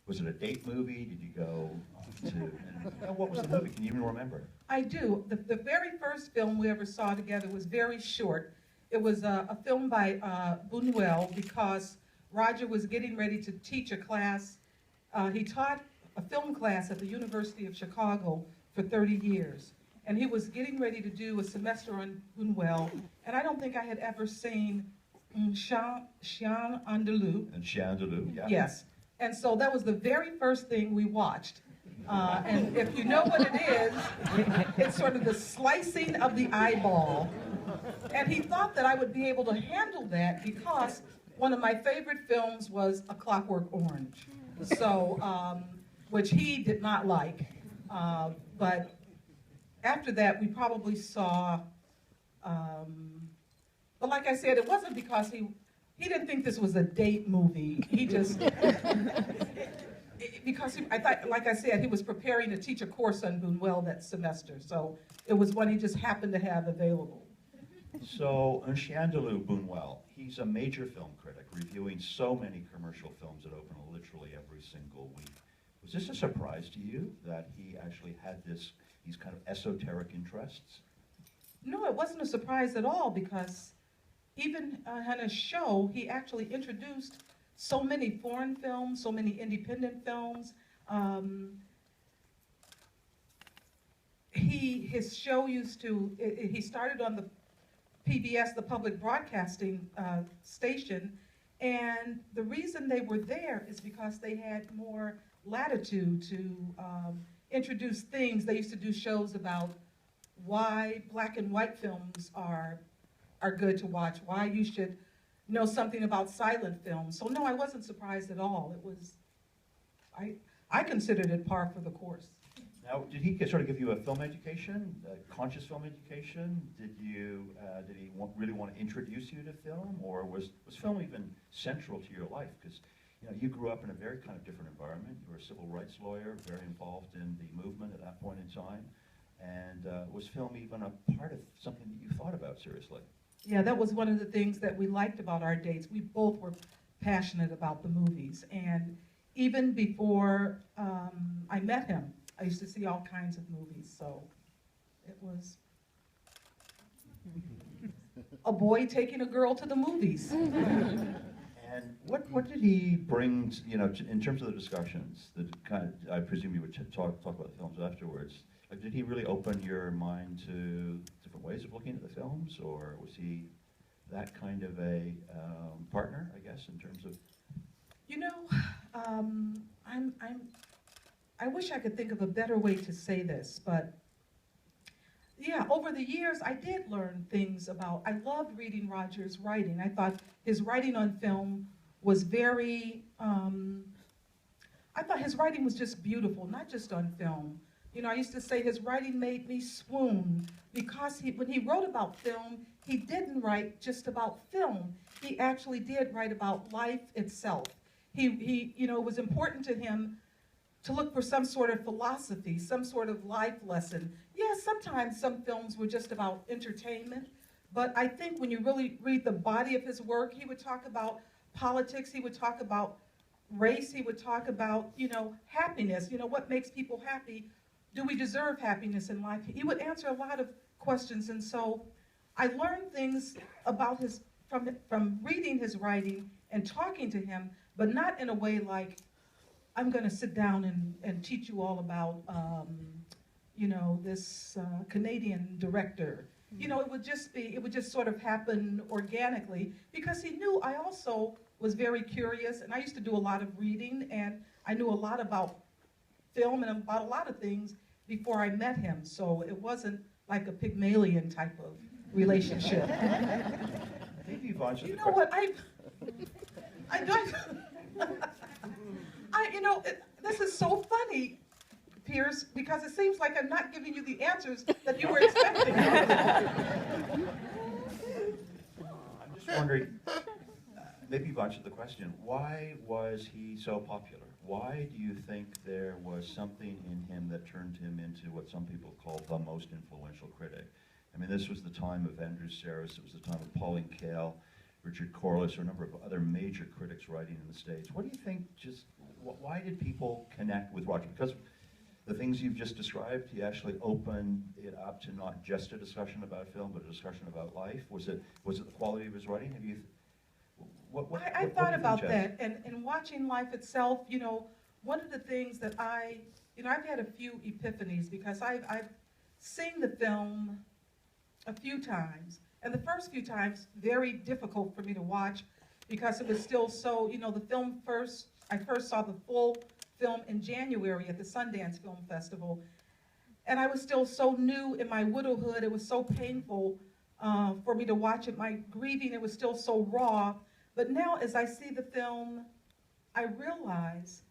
Was it a date movie? Did you go to, and what was the movie? Can you even remember? I do. The very first film we ever saw together was very short. It was a film by Buñuel because Roger was getting ready to teach a class. He taught a film class at the University of Chicago for 30 years. And he was getting ready to do a semester on Buñuel. And I don't think I had ever seen Chien Andalou. And Chien Andalou, yeah. Yes. And so that was the very first thing we watched. And if you know what it is, it's sort of the slicing of the eyeball. And he thought that I would be able to handle that because one of my favorite films was A Clockwork Orange, so which he did not like. But after that, we probably saw, but like I said, it wasn't because he didn't think this was a date movie. He just, because I thought, like I said, he was preparing to teach a course on Buñuel that semester, so it was one he just happened to have available. So, Un Chien Andalou, Buñuel, he's a major film critic, reviewing so many commercial films that open literally every single week. Was this a surprise to you that he actually had these kind of esoteric interests? No, it wasn't a surprise at all because even on his show, he actually introduced so many foreign films, so many independent films. His show he started on the PBS, the public broadcasting station, and the reason they were there is because they had more latitude to introduce things. They used to do shows about why black and white films are good to watch, why you should know something about silent films. So no, I wasn't surprised at all. It was, I considered it par for the course. Now, did he sort of give you a film education, a conscious film education? Did he really want to introduce you to film, or was film even central to your life? Because you grew up in a very kind of different environment. You were a civil rights lawyer, very involved in the movement at that point in time. And was film even a part of something that you thought about seriously? Yeah, that was one of the things that we liked about our dates. We both were passionate about the movies. And even before I met him, I used to see all kinds of movies. So it was a boy taking a girl to the movies. And what did he bring, in terms of the discussions, I presume you would talk about the films afterwards. Like, did he really open your mind to different ways of looking at the films, or was he that kind of a partner, I guess, in terms of? I wish I could think of a better way to say this, but yeah, over the years I did learn things about, I loved reading Roger's writing. I thought his writing on film was very, I thought his writing was just beautiful, not just on film. I used to say his writing made me swoon because when he wrote about film, he didn't write just about film. He actually did write about life itself. It was important to him to look for some sort of philosophy, some sort of life lesson. Yes, sometimes some films were just about entertainment, but I think when you really read the body of his work, he would talk about politics, he would talk about race, he would talk about, happiness, what makes people happy. Do we deserve happiness in life? He would answer a lot of questions, and so I learned things about from reading his writing and talking to him, but not in a way like, I'm going to sit down and teach you all about, this Canadian director. It would just sort of happen organically because he knew I also was very curious, and I used to do a lot of reading, and I knew a lot about film and about a lot of things before I met him. So it wasn't like a Pygmalion type of relationship. Maybe you've answered You know what? This is so funny, Pierce, because it seems like I'm not giving you the answers that you were expecting. I'm just wondering, maybe you've answered the question, why was he so popular? Why do you think there was something in him that turned him into what some people call the most influential critic? I mean, this was the time of Andrew Sarris, it was the time of Pauline Kael, Richard Corliss, or a number of other major critics writing in the States. What do you think, why did people connect with Roger? Because the things you've just described, he actually opened it up to not just a discussion about film, but a discussion about life. Was it the quality of his writing? Have you, I what thought do you about think, Chaz? that, and watching life itself, one of the things that I've had a few epiphanies because I've seen the film a few times, and the first few times, very difficult for me to watch because it was still so, I first saw the full film in January at the Sundance Film Festival, and I was still so new in my widowhood. It was so painful for me to watch it. My grieving, it was still so raw. But now as I see the film, I realize,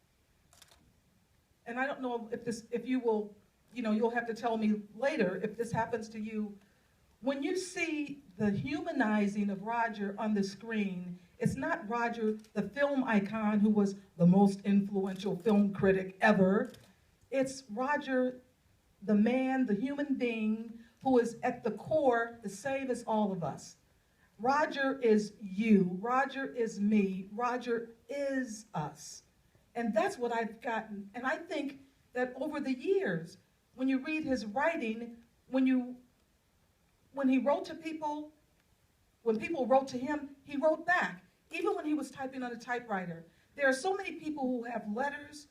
and I don't know if you will, you'll have to tell me later if this happens to you. When you see the humanizing of Roger on the screen, it's not Roger, the film icon who was the most influential film critic ever. It's Roger, the man, the human being who is at the core the same as all of us. Roger is you, Roger is me, Roger is us. And that's what I've gotten. And I think that over the years, when you read his writing, when he wrote to people, when people wrote to him, he wrote back. Even when he was typing on a typewriter. There are so many people who have letters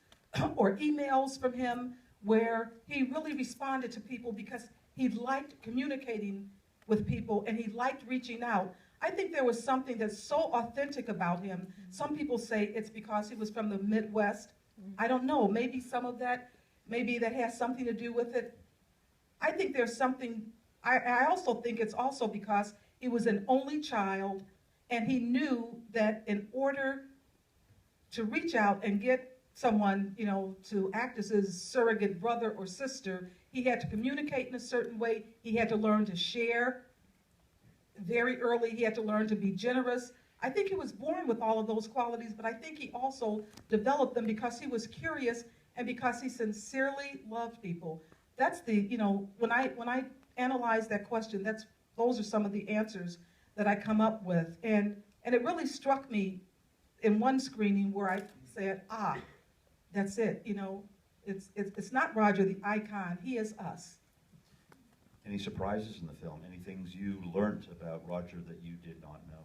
or emails from him where he really responded to people because he liked communicating with people and he liked reaching out. I think there was something that's so authentic about him. Some people say it's because he was from the Midwest. I don't know, maybe some of that, maybe that has something to do with it. I think there's something, I also think it's also because he was an only child and he knew that in order to reach out and get someone, to act as his surrogate brother or sister, he had to communicate in a certain way. He had to learn to share very early. He had to learn to be generous. I think he was born with all of those qualities, but I think he also developed them because he was curious and because he sincerely loved people. That's when I analyze that question, those are some of the answers that I come up with. And it really struck me in one screening where I said, that's it, it's not Roger the icon, he is us. Any surprises in the film? Any things you learned about Roger that you did not know?